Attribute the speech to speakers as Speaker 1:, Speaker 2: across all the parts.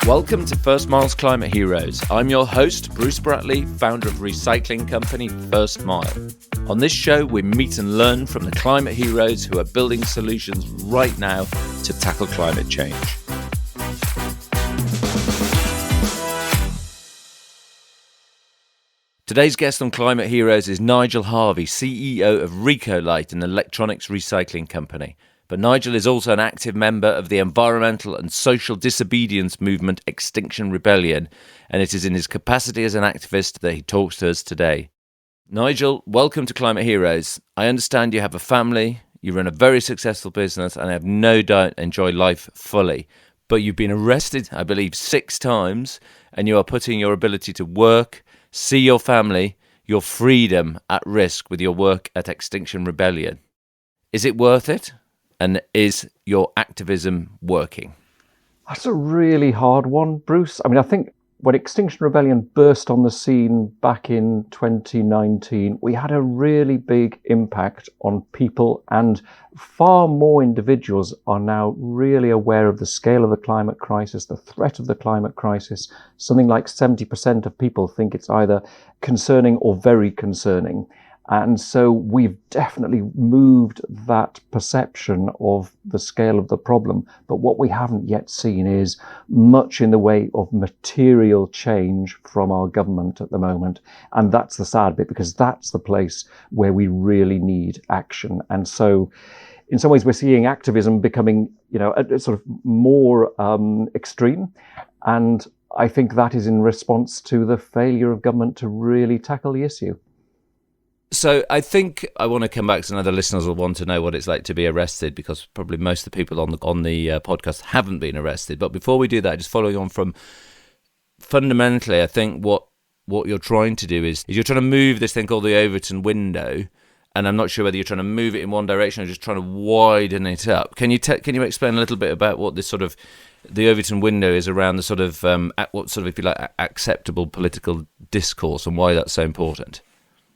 Speaker 1: Welcome to First Mile's Climate Heroes. I'm your host, Bruce Bratley, founder of recycling company First Mile. On this show, we meet and learn from the climate heroes who are building solutions right now to tackle climate change. Today's guest on Climate Heroes is Nigel Harvey, CEO of Recolight, an electronics recycling company. But Nigel is also an active member of the environmental and social disobedience movement Extinction Rebellion, and it is in his capacity as an activist that he talks to us today. Nigel, welcome to Climate Heroes. I understand you have a family, you run a very successful business, and I have no doubt enjoy life fully. But you've been arrested, I believe, 6 times, and you are putting your ability to work, see your family, your freedom at risk with your work at Extinction Rebellion. Is it worth it? And is your activism working?
Speaker 2: That's a really hard one, Bruce. I think when Extinction Rebellion burst on the scene back in 2019, we had a really big impact on people, and far more individuals are now really aware of the scale of the climate crisis, the threat of the climate crisis. Something like 70% of people think it's either concerning or very concerning. And so we've definitely moved that perception of the scale of the problem. But what we haven't yet seen is much in the way of material change from our government at the moment. And that's the sad bit, because that's the place where we really need action. And so in some ways, we're seeing activism becoming, a sort of more extreme. And I think that is in response to the failure of government to really tackle the issue.
Speaker 1: So I think I want to come back to another listeners will want to know what it's like to be arrested, because probably most of the people on the podcast haven't been arrested. But before we do that, just following on from fundamentally, I think what you're trying to do is you're trying to move this thing called the Overton window, and I'm not sure whether you're trying to move it in one direction or just trying to widen it up. Can you explain a little bit about what this sort of the Overton window is around the sort of what sort of, if you like, acceptable political discourse and why that's so important?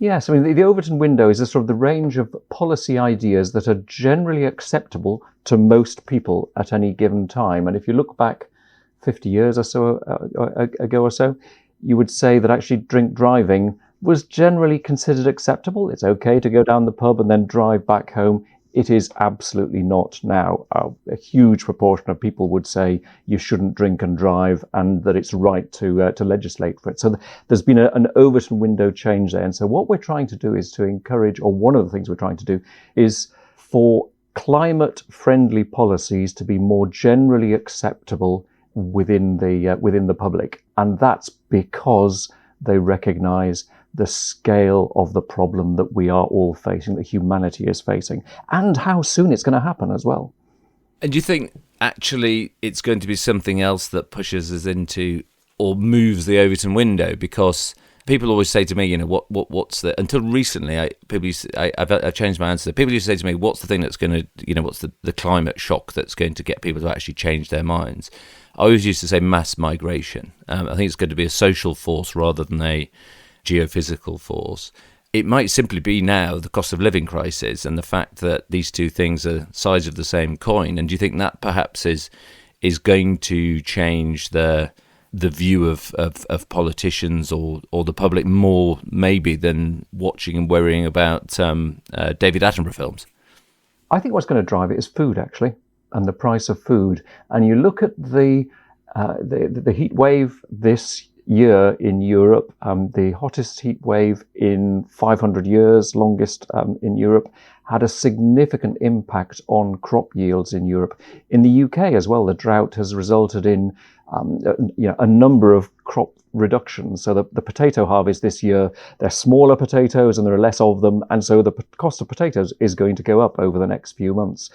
Speaker 2: Yes, the Overton window is a sort of the range of policy ideas that are generally acceptable to most people at any given time. And if you look back 50 years or so ago or so, you would say that actually drink driving was generally considered acceptable. It's okay to go down the pub and then drive back home. It is absolutely not now. A huge proportion of people would say you shouldn't drink and drive, and that it's right to legislate for it. So there's been an Overton window change there. And so what we're trying to do is to encourage, or one of the things we're trying to do is for climate-friendly policies to be more generally acceptable within the public. And that's because they recognise the scale of the problem that we are all facing, that humanity is facing, and how soon it's going to happen as well.
Speaker 1: And do you think actually it's going to be something else that pushes us into or moves the Overton window? Because people always say to me, what's the, until recently, I've changed my answer. People used to say to me, what's the thing that's going to, what's the climate shock that's going to get people to actually change their minds? I always used to say mass migration. I think it's going to be a social force rather than a geophysical force. It might simply be now the cost of living crisis and the fact that these two things are sides of the same coin. And do you think that perhaps is going to change the view of politicians or the public more maybe than watching and worrying about David Attenborough films?
Speaker 2: I think what's going to drive it is food, actually, and the price of food. And you look at the heat wave this year in Europe, the hottest heat wave in 500 years, longest in Europe, had a significant impact on crop yields in Europe. In the UK as well, the drought has resulted in a number of crop reductions. So the potato harvest this year, they're smaller potatoes and there are less of them, and so the cost of potatoes is going to go up over the next few months.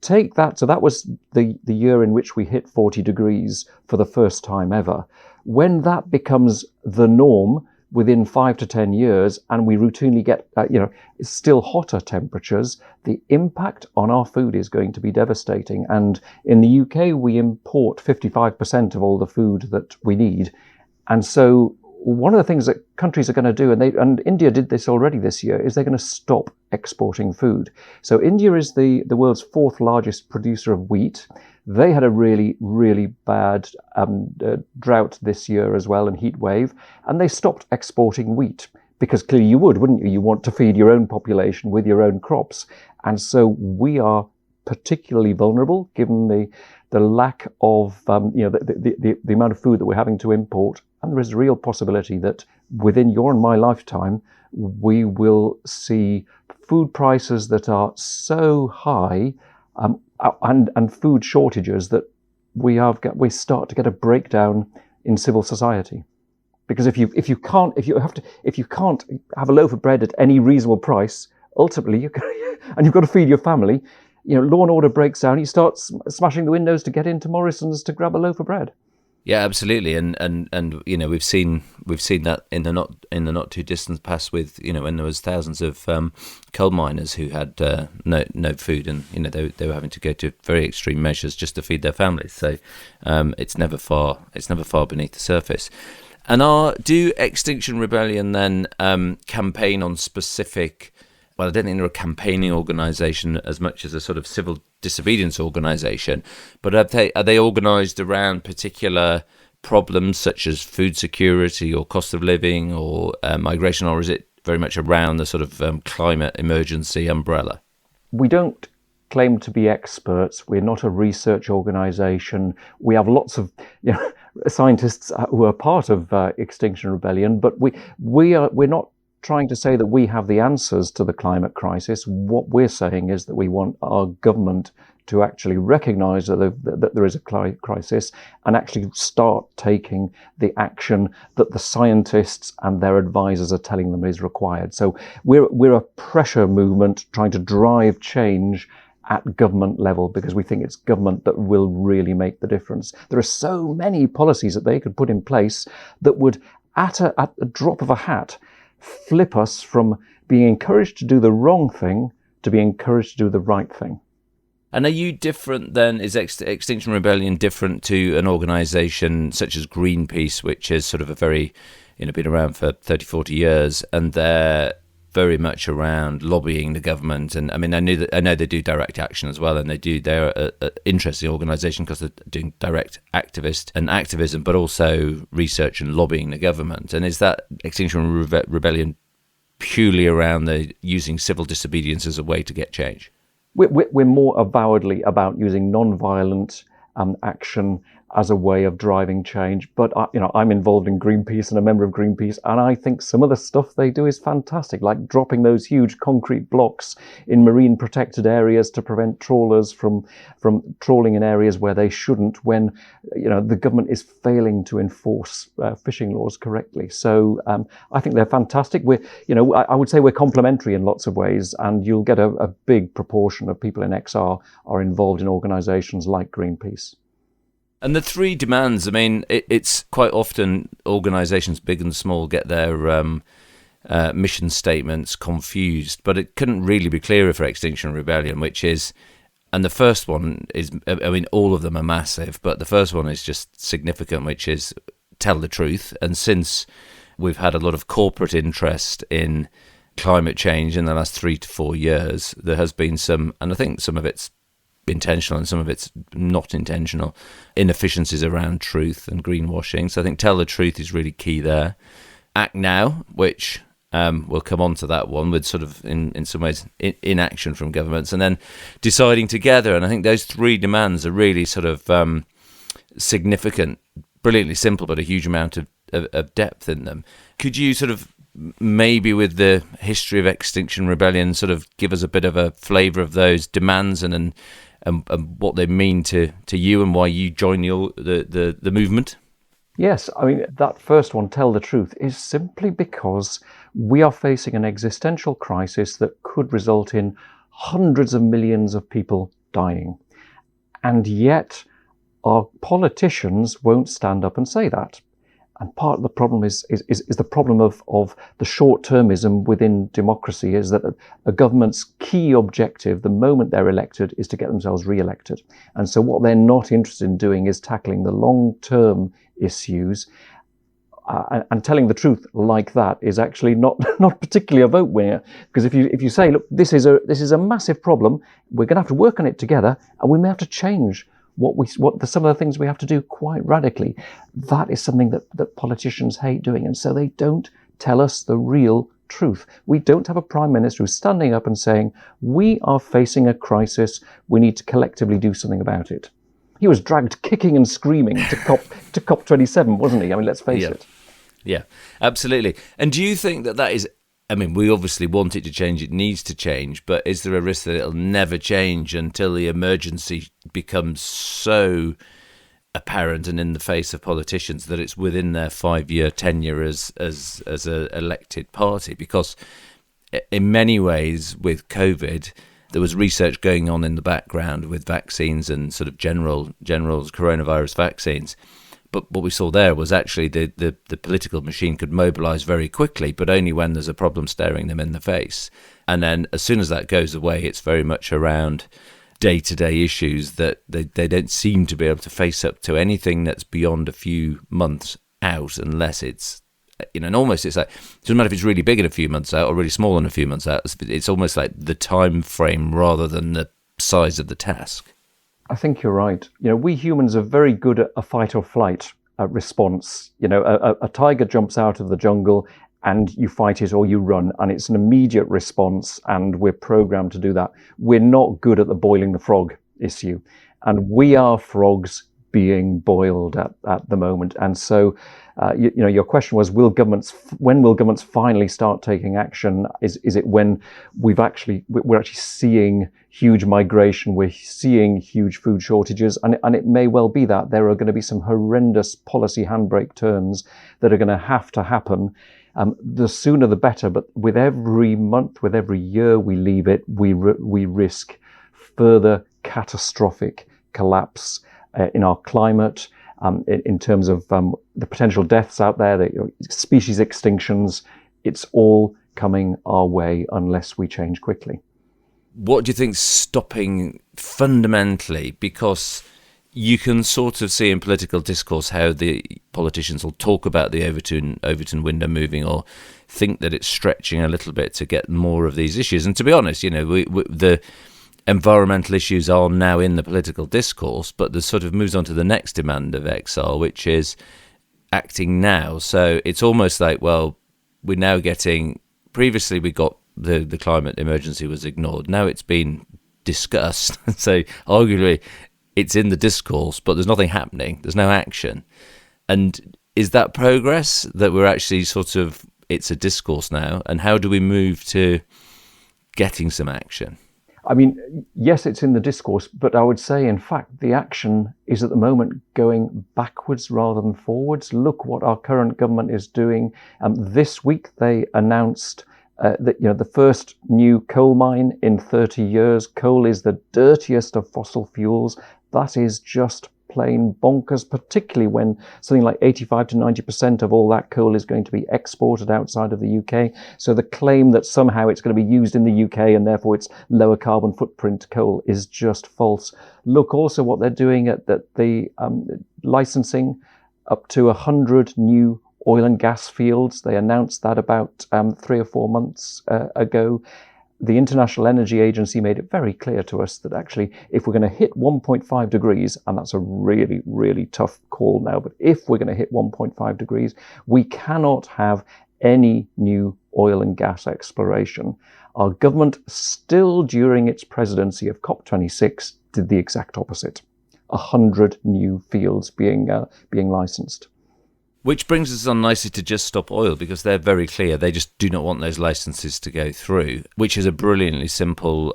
Speaker 2: Take that, so that was the year in which we hit 40 degrees for the first time ever. When that becomes the norm within 5 to 10 years, and we routinely get, still hotter temperatures, the impact on our food is going to be devastating. And in the UK, we import 55% of all the food that we need. And so one of the things that countries are going to do, and India did this already this year, is they're going to stop exporting food. So India is the world's 4th largest producer of wheat. They had a really, really bad drought this year as well, and heat wave, and they stopped exporting wheat. Because clearly you would, wouldn't you? You want to feed your own population with your own crops. And so we are particularly vulnerable given the lack of, the amount of food that we're having to import. And there is a real possibility that within your and my lifetime, we will see food prices that are so high and food shortages that we start to get a breakdown in civil society. Because if you can't have a loaf of bread at any reasonable price, ultimately and you've got to feed your family, law and order breaks down. You start smashing the windows to get into Morrison's to grab a loaf of bread.
Speaker 1: Yeah, absolutely, and we've seen that in the not too distant past with when there was thousands of coal miners who had no food, and they were having to go to very extreme measures just to feed their families. So it's never far beneath the surface. And do Extinction Rebellion then campaign on specific? Well, I don't think they're a campaigning organisation as much as a sort of civil disobedience organisation, but are they organised around particular problems such as food security or cost of living or migration, or is it very much around the sort of climate emergency umbrella?
Speaker 2: We don't claim to be experts. We're not a research organisation. We have lots of scientists who are part of Extinction Rebellion, but we're not trying to say that we have the answers to the climate crisis. What we're saying is that we want our government to actually recognise that there is a crisis and actually start taking the action that the scientists and their advisors are telling them is required. So we're a pressure movement trying to drive change at government level, because we think it's government that will really make the difference. There are so many policies that they could put in place that would, at a drop of a hat, flip us from being encouraged to do the wrong thing to be encouraged to do the right thing.
Speaker 1: And are you different then? Is Extinction Rebellion different to an organisation such as Greenpeace, which is sort of a very, been around for 30, 40 years, and they're very much around lobbying the government? And I mean, I know they do direct action as well, and they're an interesting organisation because they're doing direct activism, but also research and lobbying the government. And is that Extinction Rebellion purely around the using civil disobedience as a way to get change?
Speaker 2: We're more avowedly about using non-violent action as a way of driving change. But I'm involved in Greenpeace and a member of Greenpeace, and I think some of the stuff they do is fantastic, like dropping those huge concrete blocks in marine protected areas to prevent trawlers from trawling in areas where they shouldn't, when the government is failing to enforce fishing laws correctly. So I think they're fantastic. I would say we're complementary in lots of ways, and you'll get a big proportion of people in XR are involved in organisations like Greenpeace.
Speaker 1: And the three demands, I mean, it's quite often organisations, big and small, get their mission statements confused, but it couldn't really be clearer for Extinction Rebellion, which is, and the first one is, I mean, all of them are massive, but the first one is just significant, which is tell the truth. And since we've had a lot of corporate interest in climate change in the last 3 to 4 years, there has been some, and I think some of it's intentional and some of it's not intentional, inefficiencies around truth and greenwashing. So I think tell the truth is really key there. Act now, which we'll come on to that one, with sort of in some ways inaction from governments, and then deciding together. And I think those three demands are really sort of significant, brilliantly simple, but a huge amount of depth in them. Could you sort of, maybe with the history of Extinction Rebellion, sort of give us a bit of a flavour of those demands and what they mean to you and why you joined the movement?
Speaker 2: Yes, I mean, that first one, tell the truth, is simply because we are facing an existential crisis that could result in hundreds of millions of people dying. And yet our politicians won't stand up and say that. And part of the problem is the problem of the short-termism within democracy, is that a government's key objective, the moment they're elected, is to get themselves re-elected. And so what they're not interested in doing is tackling the long-term issues. And telling the truth like that is actually not particularly a vote winner, because if you say, look, this is a massive problem, we're going to have to work on it together, and we may have to change some of the things we have to do quite radically. That is something that politicians hate doing, and so they don't tell us the real truth. We don't have a prime minister who's standing up and saying, we are facing a crisis, we need to collectively do something about it. He was dragged kicking and screaming to COP27, wasn't he? I mean, let's face it.
Speaker 1: Yeah, absolutely. And do you think that is, I mean, we obviously want it to change, it needs to change, but is there a risk that it'll never change until the emergency becomes so apparent and in the face of politicians that it's within their 5-year tenure as a elected party? Because in many ways with COVID, there was research going on in the background with vaccines and sort of general coronavirus vaccines. But what we saw there was actually the political machine could mobilise very quickly, but only when there's a problem staring them in the face. And then as soon as that goes away, it's very much around day-to-day issues that they don't seem to be able to face up to anything that's beyond a few months out, unless it's, and almost it's like, it doesn't matter if it's really big in a few months out or really small in a few months out. It's almost like the time frame rather than the size of the task.
Speaker 2: I think you're right. We humans are very good at a fight or flight response. A tiger jumps out of the jungle and you fight it or you run, and it's an immediate response, and we're programmed to do that. We're not good at the boiling the frog issue, and we are frogs being boiled at the moment. And so, your question was, when will governments finally start taking action? Is it when we're actually seeing huge migration, we're seeing huge food shortages, and it may well be that there are going to be some horrendous policy handbrake turns that are going to have to happen. The sooner the better, but with every month, with every year we leave it, we risk further catastrophic collapse in our climate, in terms of the potential deaths out there, the species extinctions. It's all coming our way unless we change quickly.
Speaker 1: What do you think's stopping fundamentally? Because you can sort of see in political discourse how the politicians will talk about the Overton window moving, or think that it's stretching a little bit to get more of these issues. And to be honest, the environmental issues are now in the political discourse, but there's sort of moves on to the next demand of XR, which is acting now. So it's almost like, well, we're now getting, previously we got the climate emergency was ignored. Now it's been discussed. So arguably it's in the discourse, but there's nothing happening. There's no action. And is that progress that we're actually sort of, it's a discourse now? And how do we move to getting some action?
Speaker 2: I mean, yes, it's in the discourse, but I would say, in fact, the action is at the moment going backwards rather than forwards. Look what our current government is doing. This week, they announced that the first new coal mine in 30 years. Coal is the dirtiest of fossil fuels. That is just plain bonkers, particularly when something like 85 to 90% of all that coal is going to be exported outside of the UK. So the claim that somehow it's going to be used in the UK and therefore it's lower carbon footprint coal is just false. Look also what they're doing at the licensing up to 100 new oil and gas fields. They announced that about 3 or 4 months ago. The International Energy Agency made it very clear to us that actually, if we're going to hit 1.5 degrees, and that's a really, really tough call now, but if we're going to hit 1.5 degrees, we cannot have any new oil and gas exploration. Our government, still during its presidency of COP26, did the exact opposite. 100 new fields being licensed.
Speaker 1: Which brings us on nicely to Just Stop Oil, because they're very clear. They just do not want those licenses to go through, which is a brilliantly simple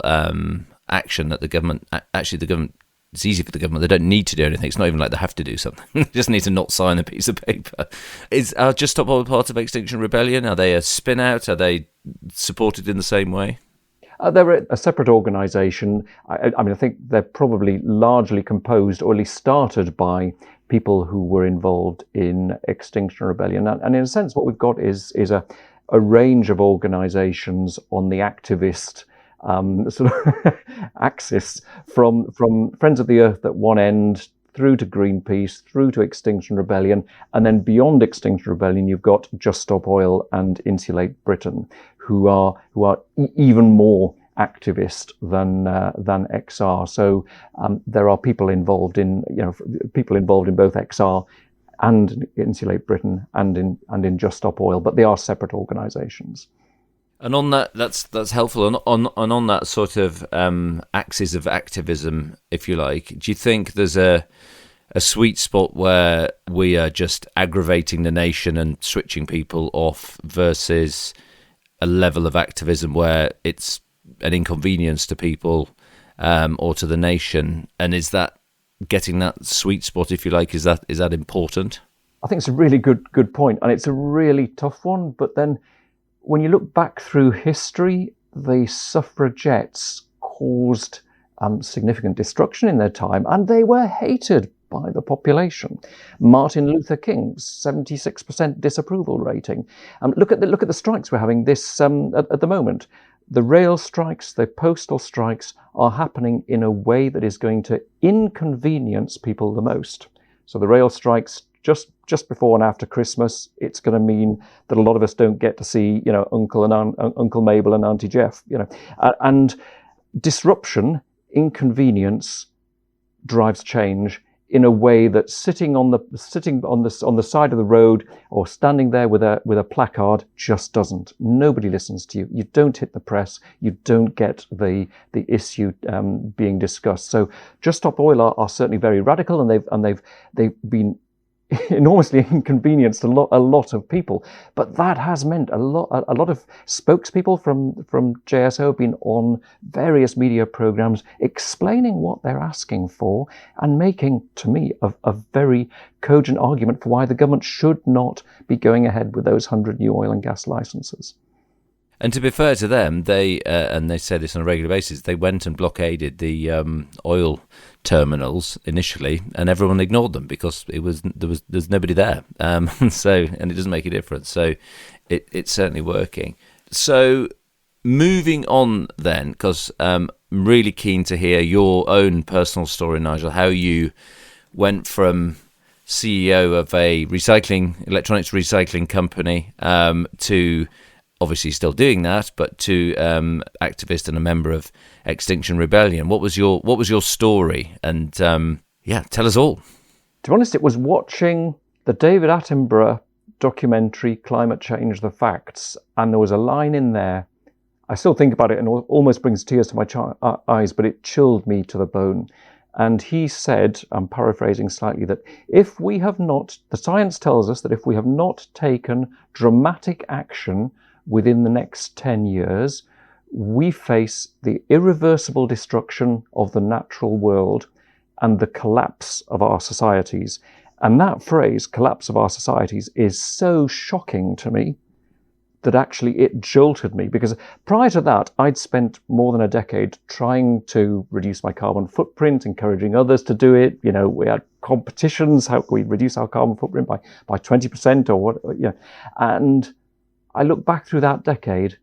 Speaker 1: action that the government, it's easy for the government. They don't need to do anything. It's not even like they have to do something. They just need to not sign a piece of paper. Is Just Stop Oil part of Extinction Rebellion? Are they a spin-out? Are they supported in the same way?
Speaker 2: They're a separate organisation. I think they're probably largely composed, or at least started by people who were involved in Extinction Rebellion. And in a sense, what we've got is a range of organisations on the activist sort of axis, from Friends of the Earth at one end, through to Greenpeace, through to Extinction Rebellion, and then beyond Extinction Rebellion, you've got Just Stop Oil and Insulate Britain, who are even more activist than XR. So there are people involved in both XR and Insulate Britain and in Just Stop Oil, but they are separate organisations.
Speaker 1: And on that, that's helpful. And on that sort of axis of activism, if you like, do you think there's a sweet spot where we are just aggravating the nation and switching people off versus a level of activism where it's an inconvenience to people or to the nation? And is that getting that sweet spot, if you like, is that important?
Speaker 2: I think it's a really good point, and it's a really tough one. But then when you look back through history, the suffragettes caused significant destruction in their time, and they were hated by the population. Martin Luther King's 76% disapproval rating. Look at the strikes we're having this at the moment. The rail strikes, the postal strikes are happening in a way that is going to inconvenience people the most. So the rail strikes just before and after Christmas, it's going to mean that a lot of us don't get to see, Uncle Mabel and Auntie Jeff, and disruption, inconvenience drives change in a way that sitting on the side of the road or standing there with a placard just doesn't. Nobody listens to you. You don't hit the press. You don't get the issue being discussed. So Just Stop Oil are certainly very radical, and they've been enormously inconvenienced a lot of people, but that has meant a lot of spokespeople from JSO have been on various media programs explaining what they're asking for and making, to me, a very cogent argument for why the government should not be going ahead with those 100 new oil and gas licenses.
Speaker 1: And to be fair to them, they and they say this on a regular basis, they went and blockaded the oil terminals initially, and everyone ignored them because there's nobody there. And it doesn't make a difference. So it's certainly working. So moving on then, because I'm really keen to hear your own personal story, Nigel, how you went from CEO of a electronics recycling company to obviously still doing that, but to activist and a member of Extinction Rebellion. What was your story? And tell us all.
Speaker 2: To be honest, it was watching the David Attenborough documentary Climate Change: The Facts, and there was a line in there. I still think about it and it almost brings tears to my eyes, but it chilled me to the bone. And he said, I'm paraphrasing slightly, that the science tells us that if we have not taken dramatic action within the next 10 years, we face the irreversible destruction of the natural world and the collapse of our societies. And that phrase, collapse of our societies, is so shocking to me that actually it jolted me, because prior to that, I'd spent more than a decade trying to reduce my carbon footprint, encouraging others to do it. We had competitions, how can we reduce our carbon footprint by 20% or what, and I look back through that decade,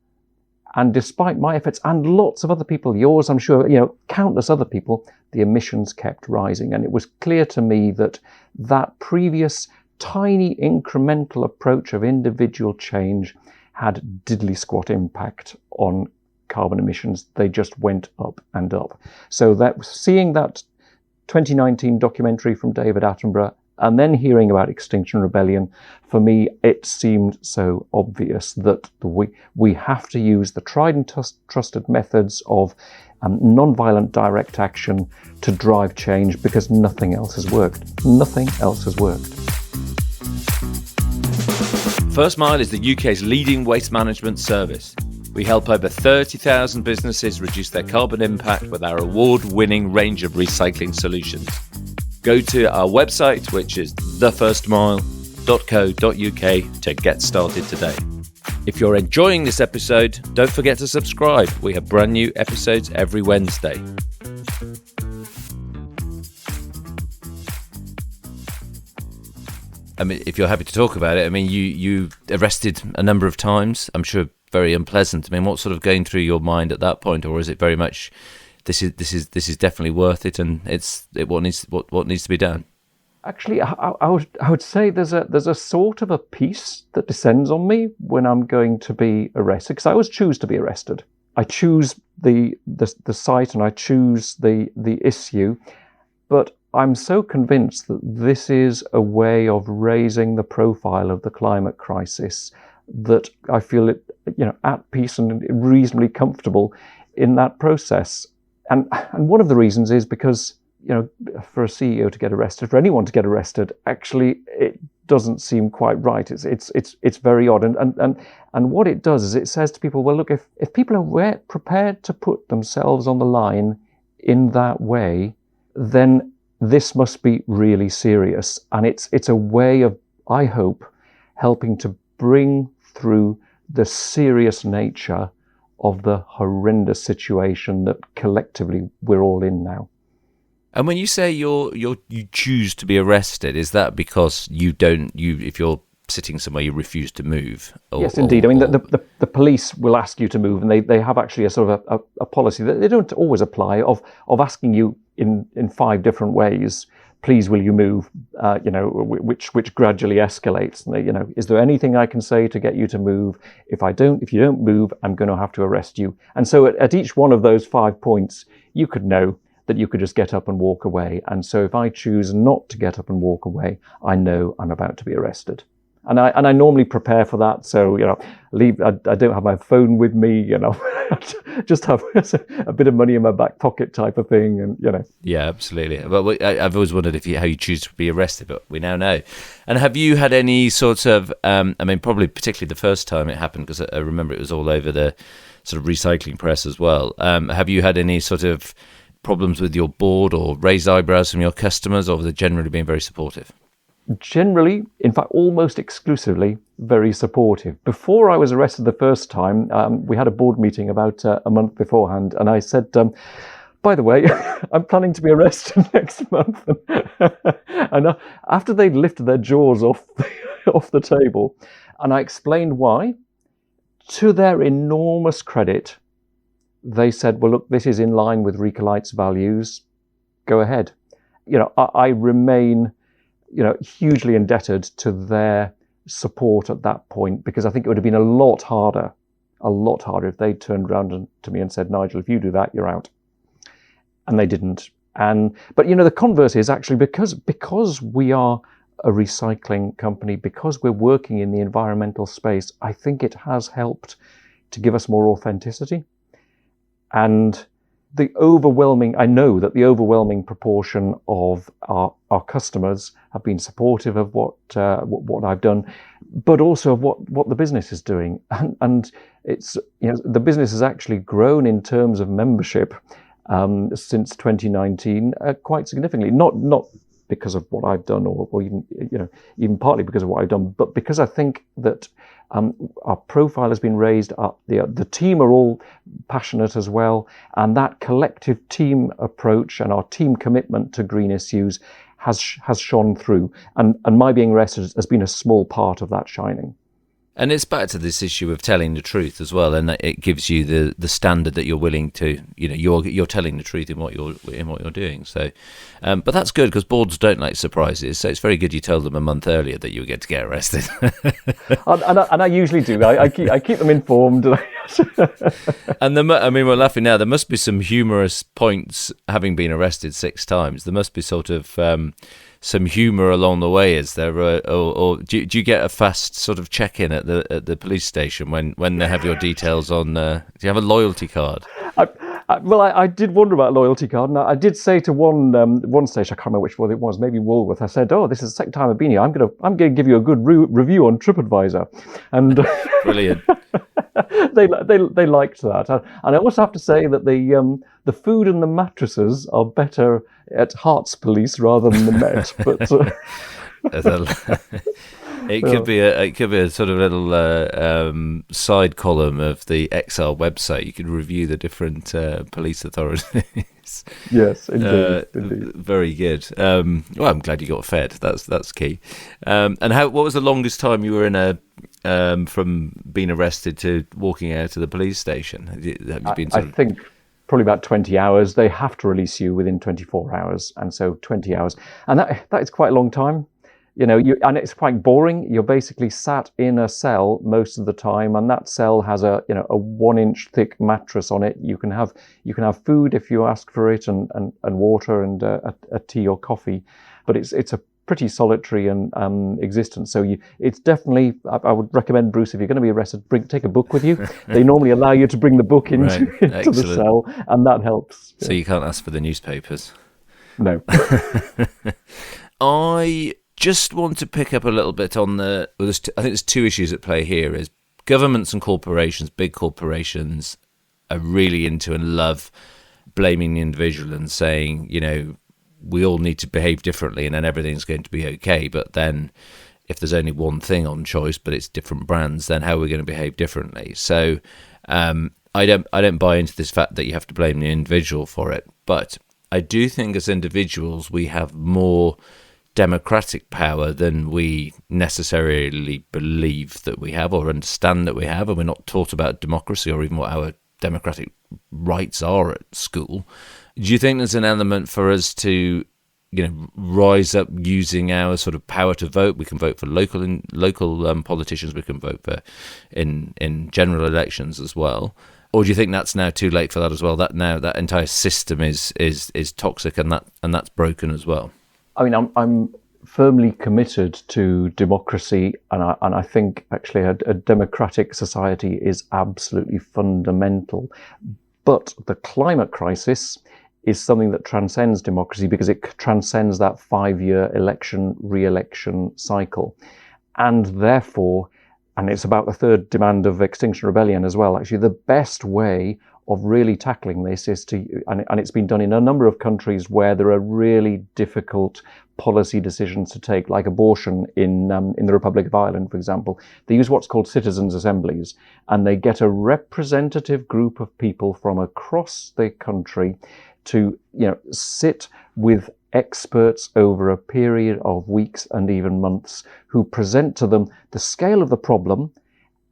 Speaker 2: and despite my efforts and lots of other people, yours, I'm sure, countless other people, the emissions kept rising. And it was clear to me that previous tiny incremental approach of individual change had diddly squat impact on carbon emissions. They just went up and up. So seeing that 2019 documentary from David Attenborough, and then hearing about Extinction Rebellion, for me, it seemed so obvious that we have to use the tried and trusted methods of non-violent direct action to drive change, because nothing else has worked. Nothing else has worked.
Speaker 1: First Mile is the UK's leading waste management service. We help over 30,000 businesses reduce their carbon impact with our award-winning range of recycling solutions. Go to our website, which is thefirstmile.co.uk, to get started today. If you're enjoying this episode, don't forget to subscribe. We have brand new episodes every Wednesday. I mean, if you're happy to talk about it, I mean, you arrested a number of times. I'm sure very unpleasant. I mean, what's sort of going through your mind at that point, or is it very much this is definitely worth it, and it's what needs to be done?
Speaker 2: Actually, I would say there's a sort of a peace that descends on me when I'm going to be arrested, because I always choose to be arrested. I choose the site and I choose the issue, but I'm so convinced that this is a way of raising the profile of the climate crisis that I feel it, at peace and reasonably comfortable in that process. And one of the reasons is because, for a CEO to get arrested, for anyone to get arrested, actually it doesn't seem quite right. It's very odd. And what it does is it says to people, well, look, if people are prepared to put themselves on the line in that way, then this must be really serious. And it's a way of, I hope, helping to bring through the serious nature of the horrendous situation that collectively we're all in now.
Speaker 1: And when you say you choose to be arrested, is that because if you're sitting somewhere, you refuse to move?
Speaker 2: Yes, indeed. I mean, the police will ask you to move, and they have actually a sort of a policy that they don't always apply of asking you in 5 different ways. Please, will you move? Which gradually escalates. And is there anything I can say to get you to move? If you don't move, I'm going to have to arrest you. And so at each one of those 5 points, you could know that you could just get up and walk away. And so if I choose not to get up and walk away, I know I'm about to be arrested. And I normally prepare for that. So, I don't have my phone with me, just have a bit of money in my back pocket type of thing. And,
Speaker 1: Yeah, absolutely. Well, I've always wondered how you choose to be arrested, but we now know. And have you had any sort of, probably particularly the first time it happened, because I remember it was all over the sort of recycling press as well. Have you had any sort of problems with your board or raised eyebrows from your customers, or have they generally been very supportive?
Speaker 2: Generally, in fact, almost exclusively, very supportive. Before I was arrested the first time, we had a board meeting about a month beforehand, and I said, by the way, I'm planning to be arrested next month. And after they'd lifted their jaws off the table, and I explained why, to their enormous credit, they said, well, look, this is in line with Recolight's values. Go ahead. I remain hugely indebted to their support at that point, because I think it would have been a lot harder if they turned around to me and said, Nigel, if you do that, you're out. And they didn't. But the converse is actually because we are a recycling company, because we're working in the environmental space, I think it has helped to give us more authenticity. And I know that the overwhelming proportion of our customers have been supportive of what I've done, but also of what the business is doing. And it's, the business has actually grown in terms of membership since 2019 quite significantly. Not because of what I've done, or even partly because of what I've done, but because I think that our profile has been raised up. The team are all passionate as well, and that collective team approach and our team commitment to green issues has shone through. And my being arrested has been a small part of that shining.
Speaker 1: And it's back to this issue of telling the truth as well, and it gives you the standard that you're willing to, you're telling the truth in what you're doing. So, but that's good, because boards don't like surprises. So it's very good you told them a month earlier that you were going to get arrested.
Speaker 2: and I usually do. I keep them informed.
Speaker 1: And we're laughing now. There must be some humorous points, having been arrested 6 times. There must be sort of some humour along the way, is there, or do you get a fast sort of check-in at the police station when they have your details on? Do you have a loyalty card?
Speaker 2: I did wonder about a loyalty card, and I did say to one station, I can't remember which one it was, maybe Woolworth. I said, "Oh, this is the second time I've been here. I'm going to give you a good review on TripAdvisor," and
Speaker 1: brilliant.
Speaker 2: They liked that, and I also have to say that the food and the mattresses are better at Herts Police rather than the Met. But
Speaker 1: it could be a sort of little side column of the Exile website. You could review the different police authorities.
Speaker 2: Yes, indeed.
Speaker 1: Very good. Well, I'm glad you got fed. That's key. And what was the longest time you were in from being arrested to walking out of the police station? Have you been?
Speaker 2: I think probably about 20 hours. They have to release you within 24 hours, and so 20 hours, and that is quite a long time. And it's quite boring. You're basically sat in a cell most of the time, and that cell has a 1-inch thick mattress on it. You can have food if you ask for it, and water and a tea or coffee, but it's a pretty solitary and existence. So it's definitely, I would recommend, Bruce, if you're going to be arrested, take a book with you. They normally allow you to bring the book into the cell, and that helps.
Speaker 1: So you can't ask for the newspapers.
Speaker 2: No.
Speaker 1: I just want to pick up a little bit on I think there's two issues at play here. Is governments and corporations, big corporations, are really into and love blaming the individual and saying, we all need to behave differently and then everything's going to be okay. But then if there's only one thing on choice, but it's different brands, then how are we going to behave differently? So I don't buy into this fact that you have to blame the individual for it. But I do think as individuals, we have more democratic power than we necessarily believe that we have or understand that we have, and we're not taught about democracy or even what our democratic rights are at school. Do you think there's an element for us to rise up using our sort of power to vote? We can vote for local politicians, we can vote for in general elections as well, or do you think that's now too late for that as well, that now that entire system is toxic and that's broken as well?
Speaker 2: I mean, I'm firmly committed to democracy, and I think actually a democratic society is absolutely fundamental. But the climate crisis is something that transcends democracy because it transcends that 5-year re-election cycle. And therefore, and it's about the third demand of Extinction Rebellion as well, actually the best way of really tackling this is and it's been done in a number of countries where there are really difficult policy decisions to take, like abortion in the Republic of Ireland, for example. They use what's called citizens' assemblies, and they get a representative group of people from across the country to sit with experts over a period of weeks and even months, who present to them the scale of the problem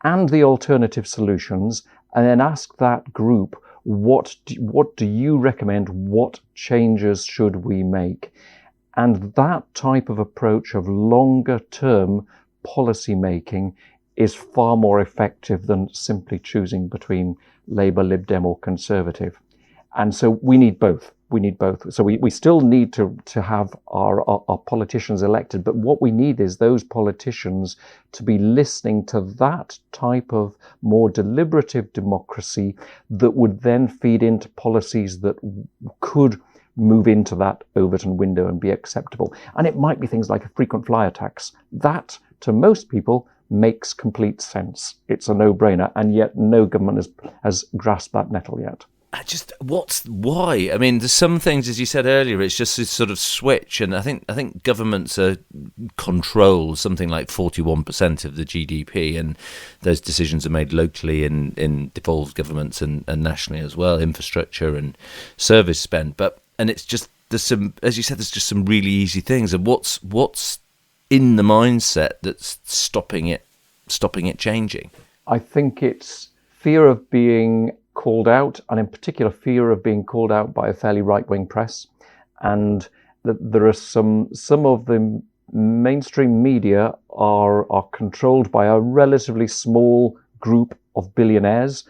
Speaker 2: and the alternative solutions, and then ask that group, what do you recommend? What changes should we make? And that type of approach of longer term policy making is far more effective than simply choosing between Labour, Lib Dem or Conservative. And so we need both. So we still need to have our politicians elected, but what we need is those politicians to be listening to that type of more deliberative democracy that would then feed into policies that could move into that Overton window and be acceptable. And it might be things like a frequent flyer tax. That, to most people, makes complete sense. It's a no-brainer, and yet no government has grasped that nettle yet.
Speaker 1: Why? I mean, there's some things, as you said earlier, it's just this sort of switch, and I think governments control something like 41% of the GDP, and those decisions are made locally in devolved governments and nationally as well, infrastructure and service spend. And it's just, there's some, as you said, there's just some really easy things, and what's in the mindset that's stopping it changing? I
Speaker 2: think it's fear of being called out, and in particular fear of being called out by a fairly right-wing press, and that there are some of the mainstream media are controlled by a relatively small group of billionaires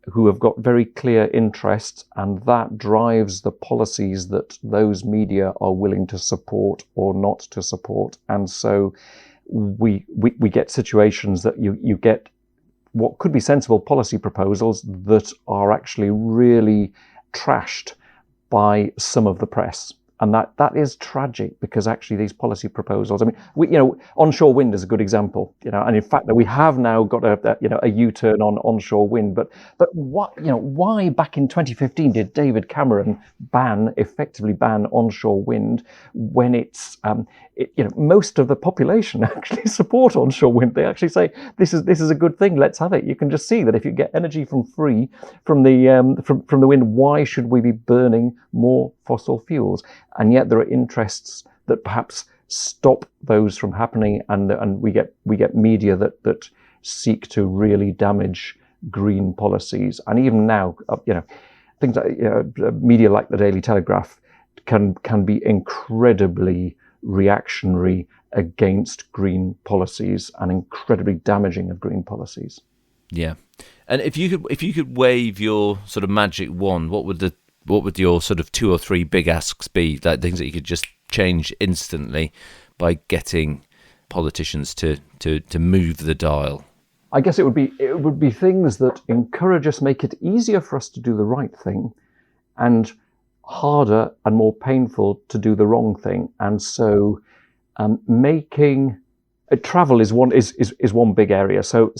Speaker 2: who have got very clear interests, and that drives the policies that those media are willing to support or not to support. And so we get situations that you get what could be sensible policy proposals that are actually really trashed by some of the press. And that is tragic, because actually these policy proposals, I mean, onshore wind is a good example, and in fact that we have now got a U-turn on onshore wind. But what, why back in 2015 did David Cameron effectively ban onshore wind when it's, most of the population actually support onshore wind. They actually say this is a good thing. Let's have it. You can just see that if you get energy from the wind, why should we be burning more fossil fuels? And yet there are interests that perhaps stop those from happening, and we get media that seek to really damage green policies. And even now, things like media like the Daily Telegraph can be incredibly reactionary against green policies and incredibly damaging of green policies.
Speaker 1: Yeah. And if you could wave your sort of magic wand, what would your sort of 2 or 3 big asks be? Like things that you could just change instantly by getting politicians to move the dial?
Speaker 2: I guess it would be things that encourage us, make it easier for us to do the right thing, and harder and more painful to do the wrong thing. And so, making travel is one big area. So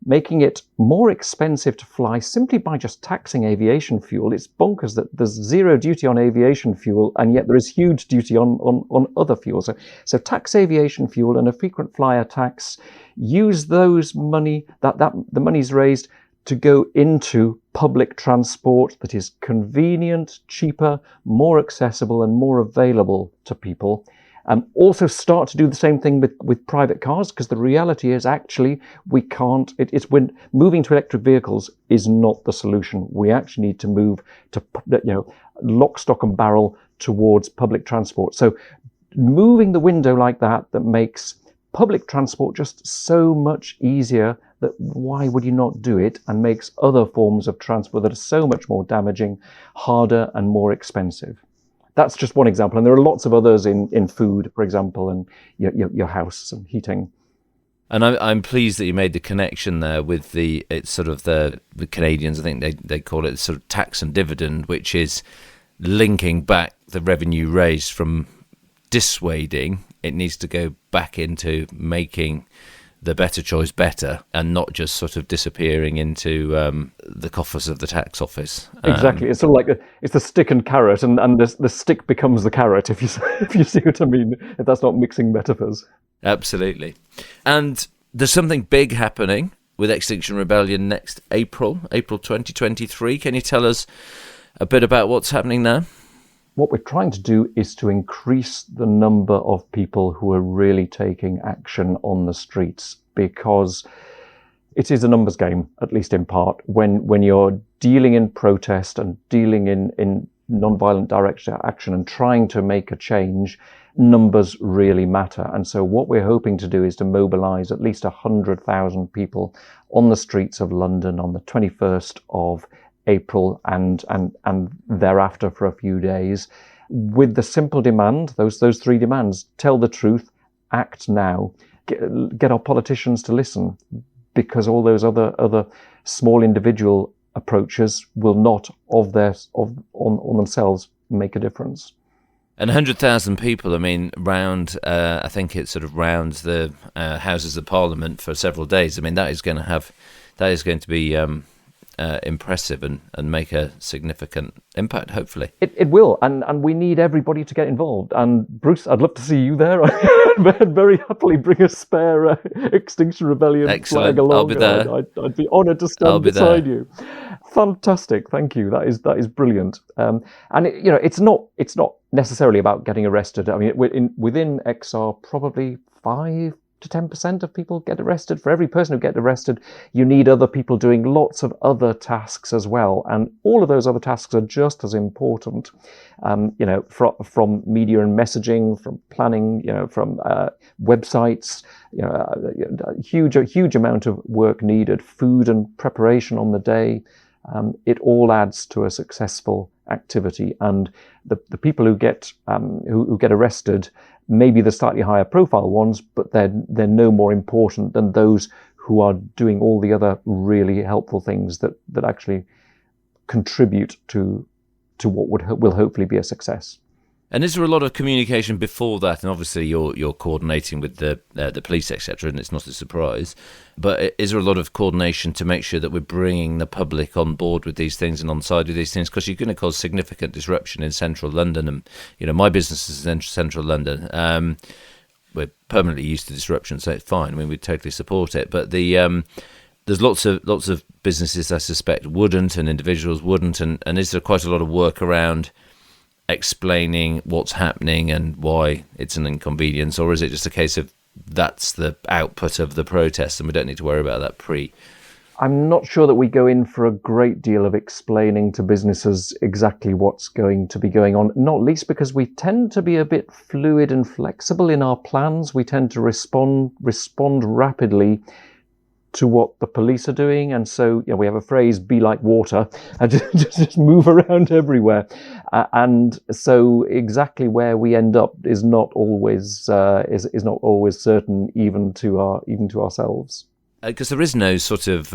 Speaker 2: making it more expensive to fly simply by just taxing aviation fuel. It's bonkers that there's zero duty on aviation fuel, and yet there is huge duty on other fuels. So tax aviation fuel and a frequent flyer tax. Use those money that the money's raised to go into public transport that is convenient, cheaper, more accessible, and more available to people. Also start to do the same thing with private cars, because the reality is actually we can't, it's when moving to electric vehicles is not the solution. We actually need to move to, lock, stock and barrel towards public transport. So moving the window like that makes public transport just so much easier, that why would you not do it, and makes other forms of transport that are so much more damaging, harder and more expensive. That's just one example, and there are lots of others in food, for example, and your house and heating.
Speaker 1: And I'm pleased that you made the connection there with it's sort of the Canadians, I think they call it sort of tax and dividend, which is linking back the revenue raised from dissuading. It needs to go back into making the better choice better, and not just sort of disappearing into the coffers of the tax office.
Speaker 2: Exactly, it's sort of like it's the stick and carrot, and the stick becomes the carrot. If you see what I mean, if that's not mixing metaphors.
Speaker 1: Absolutely. And there's something big happening with Extinction Rebellion next April 2023. Can you tell us a bit about what's happening now?
Speaker 2: What we're trying to do is to increase the number of people who are really taking action on the streets, because it is a numbers game, at least in part. When you're dealing in protest and dealing in non-violent direct action and trying to make a change, numbers really matter. And so what we're hoping to do is to mobilise at least 100,000 people on the streets of London on the 21st of April and thereafter for a few days, with the simple demand, those 3 demands: tell the truth, act now, get our politicians to listen, because all those other small individual approaches will not on themselves make a difference.
Speaker 1: And 100,000 people, I mean, I think it sort of rounds the Houses of Parliament for several days. I mean, that is going to be impressive and make a significant impact, hopefully.
Speaker 2: It will, and we need everybody to get involved. And Bruce, I'd love to see you there. I'd very happily bring a spare Extinction Rebellion flag along.
Speaker 1: I'll be there.
Speaker 2: I'd be honoured to stand beside you. Fantastic, thank you. That is brilliant. And it's not necessarily about getting arrested. I mean, within XR, probably 5 to 10% of people get arrested. For every person who gets arrested, you need other people doing lots of other tasks as well, and all of those other tasks are just as important. From media and messaging, from planning, from websites, a huge amount of work needed. Food and preparation on the day. It all adds to a successful activity, and the people who get arrested, maybe the slightly higher profile ones, but they're no more important than those who are doing all the other really helpful things that actually contribute to what will hopefully be a success.
Speaker 1: And is there a lot of communication before that? And obviously you're coordinating with the police, etc., and it's not a surprise. But is there a lot of coordination to make sure that we're bringing the public on board with these things and on side with these things? Because you're going to cause significant disruption in central London. And, my business is in central London. We're permanently used to disruption, so it's fine. I mean, we totally support it. But there's lots of businesses, I suspect, wouldn't, and individuals wouldn't. And is there quite a lot of work around explaining what's happening and why it's an inconvenience, or is it just a case of that's the output of the protest and we don't need to worry about that
Speaker 2: I'm not sure that we go in for a great deal of explaining to businesses exactly what's going to be going on, not least because we tend to be a bit fluid and flexible in our plans. We tend to respond rapidly to what the police are doing. And so, we have a phrase, be like water, and just move around everywhere. And so exactly where we end up is not always is not always certain, even to ourselves.
Speaker 1: Because there is no sort of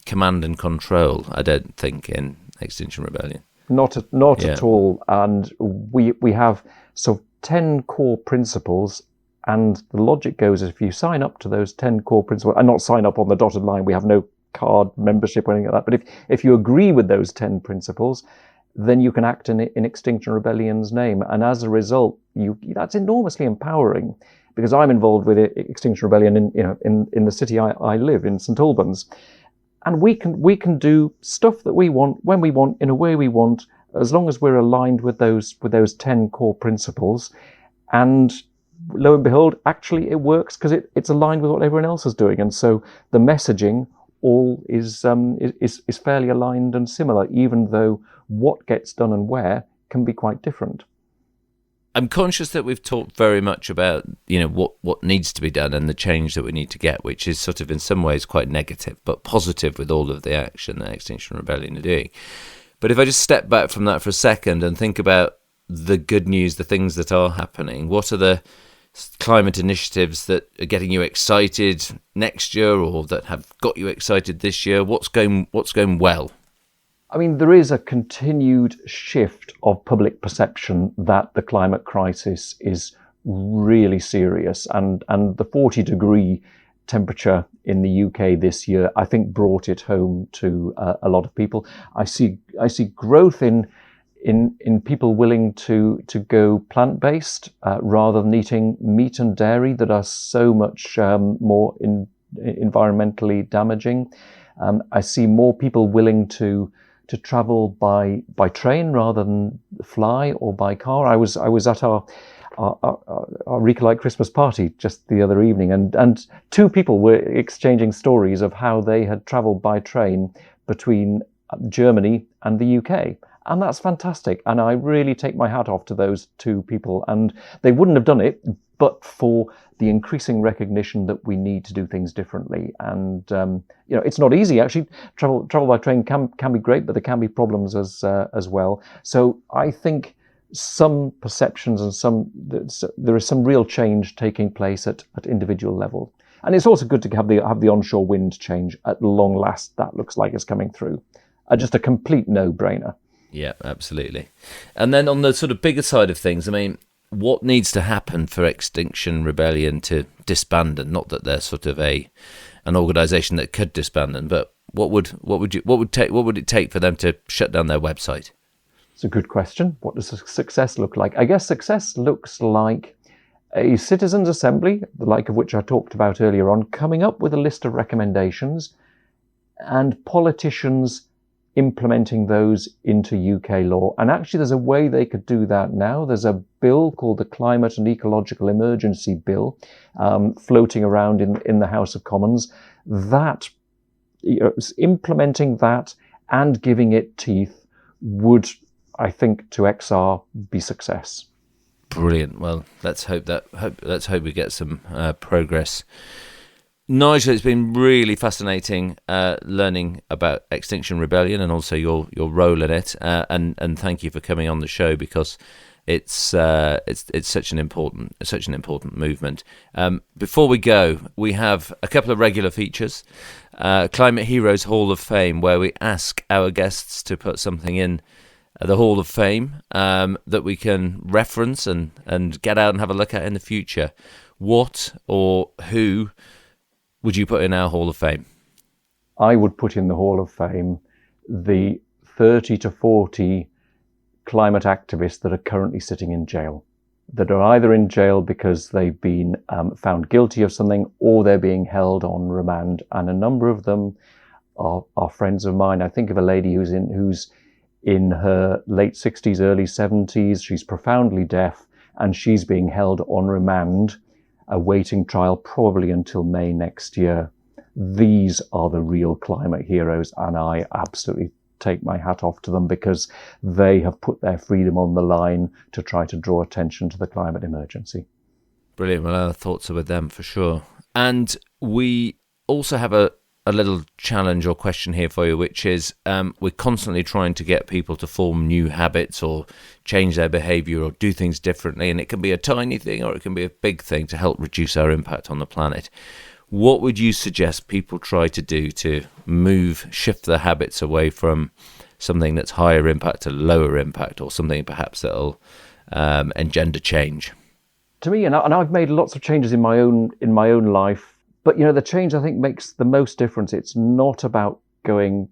Speaker 1: command and control, I don't think, in Extinction Rebellion.
Speaker 2: Not at all. And we have sort of 10 core principles. And the logic goes, if you sign up to those 10 core principles, and not sign up on the dotted line, we have no card membership or anything like that, but if you agree with those 10 principles, then you can act in Extinction Rebellion's name. And as a result, that's enormously empowering, because I'm involved with Extinction Rebellion in the city I live, in St Albans. And we can do stuff that we want, when we want, in a way we want, as long as we're aligned with those 10 core principles. And lo and behold, actually it works because it's aligned with what everyone else is doing. And so the messaging all is fairly aligned and similar, even though what gets done and where can be quite different.
Speaker 1: I'm conscious that we've talked very much about, what needs to be done and the change that we need to get, which is sort of in some ways quite negative, but positive with all of the action that Extinction Rebellion are doing. But if I just step back from that for a second and think about the good news, the things that are happening, what are the climate initiatives that are getting you excited next year, or that have got you excited this year? What's going well?
Speaker 2: I mean, there is a continued shift of public perception that the climate crisis is really serious, and the 40-degree temperature in the UK this year, I think, brought it home to a lot of people. I see growth in people willing to go plant-based rather than eating meat and dairy that are so much more environmentally damaging. I see more people willing to travel by train rather than fly or by car. I was at our Recolight Christmas party just the other evening, and two people were exchanging stories of how they had travelled by train between Germany and the UK. And that's fantastic. And I really take my hat off to those two people. And they wouldn't have done it but for the increasing recognition that we need to do things differently. And, it's not easy, actually. Travel by train can be great, but there can be problems as well. So I think some perceptions and there is some real change taking place at individual level. And it's also good to have the onshore wind change at long last. That looks like it's coming through. Just a complete no-brainer.
Speaker 1: Yeah, absolutely. And then on the sort of bigger side of things, I mean, what needs to happen for Extinction Rebellion to disband? And not that they're sort of an organisation that could disband them, but what would it take for them to shut down their website?
Speaker 2: It's a good question. What does success look like? I guess success looks like a citizens' assembly, the like of which I talked about earlier on, coming up with a list of recommendations, and politicians implementing those into UK law. And actually, there's a way they could do that now. There's a bill called the Climate and Ecological Emergency Bill floating around in the House of Commons. That implementing that and giving it teeth would, I think, to XR be success.
Speaker 1: Brilliant. Well, let's hope we get some progress. Nigel, it's been really fascinating learning about Extinction Rebellion and also your role in it. And thank you for coming on the show, because it's such an important movement. Before we go, we have a couple of regular features. Climate Heroes Hall of Fame, where we ask our guests to put something in the Hall of Fame that we can reference and get out and have a look at in the future. What or who would you put in our Hall of Fame?
Speaker 2: I would put in the Hall of Fame the 30 to 40 climate activists that are currently sitting in jail, that are either in jail because they've been found guilty of something, or they're being held on remand. And a number of them are friends of mine. I think of a lady who's in her late 60s, early 70s. She's profoundly deaf, and she's being held on remand, awaiting trial probably until May next year. these are the real climate heroes, and I absolutely take my hat off to them because they have put their freedom on the line to try to draw attention to the climate emergency.
Speaker 1: Brilliant. Well, our thoughts are with them for sure. And we also have a little challenge or question here for you, which is we're constantly trying to get people to form new habits or change their behaviour or do things differently. And it can be a tiny thing or it can be a big thing to help reduce our impact on the planet. What would you suggest people try to do to shift their habits away from something that's higher impact to lower impact, or something perhaps that'll engender change?
Speaker 2: To me, and I've made lots of changes in my own life, but the change I think makes the most difference. It's not about going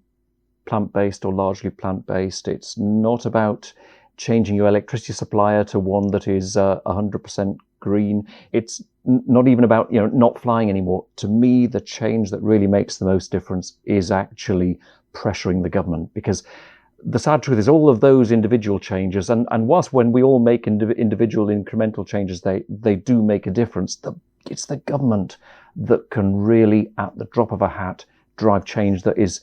Speaker 2: plant-based or largely plant-based. It's not about changing your electricity supplier to one that is 100% green. It's not even about not flying anymore. To me, the change that really makes the most difference is actually pressuring the government, because the sad truth is all of those individual changes, and whilst when we all make individual incremental changes, they do make a difference, it's the government that can really, at the drop of a hat, drive change that is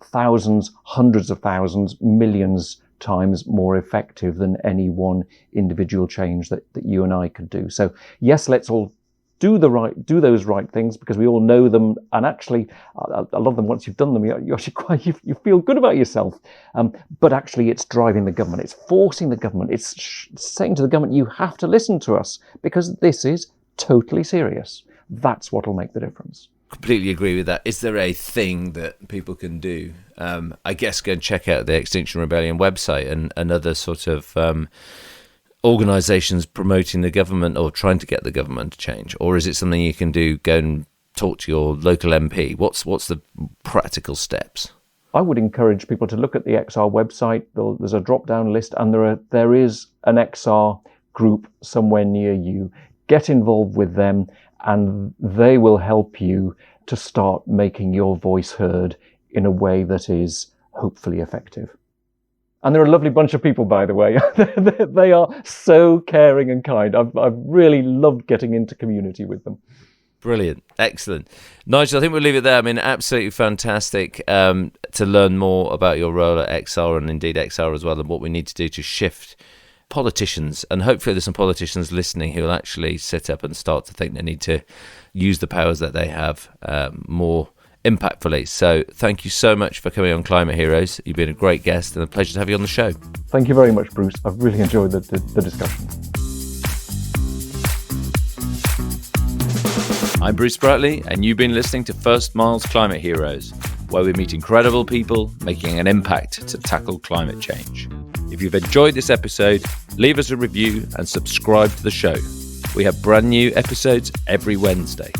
Speaker 2: thousands, hundreds of thousands, millions times more effective than any one individual change that you and I could do. So yes, let's all do those right things, because we all know them, and actually a lot of them, once you've done them, you actually you feel good about yourself. But actually, it's driving the government, it's forcing the government, it's saying to the government, you have to listen to us because this is totally serious. That's what will make the difference.
Speaker 1: Completely agree with that. Is there a thing that people can do? I guess go and check out the Extinction Rebellion website and other sort of organisations promoting the government or trying to get the government to change. Or is it something you can do, go and talk to your local MP? What's the practical steps?
Speaker 2: I would encourage people to look at the XR website. There's a drop-down list, and there is an XR group somewhere near you. Get involved with them, and they will help you to start making your voice heard in a way that is hopefully effective. And they're a lovely bunch of people, by the way. They are so caring and kind. I've really loved getting into community with them.
Speaker 1: Brilliant. Excellent. Nigel, I think we'll leave it there. I mean, absolutely fantastic to learn more about your role at XR, and indeed XR as well, and what we need to do to shift politicians. And hopefully there's some politicians listening who will actually sit up and start to think they need to use the powers that they have more impactfully. So thank you so much for coming on Climate Heroes. You've been a great guest and a pleasure to have you on the show.
Speaker 2: Thank you very much, Bruce. I've really enjoyed the discussion.
Speaker 1: I'm Bruce Bratley, and you've been listening to First Miles Climate Heroes, where we meet incredible people making an impact to tackle climate change. If you've enjoyed this episode, leave us a review and subscribe to the show. We have brand new episodes every Wednesday.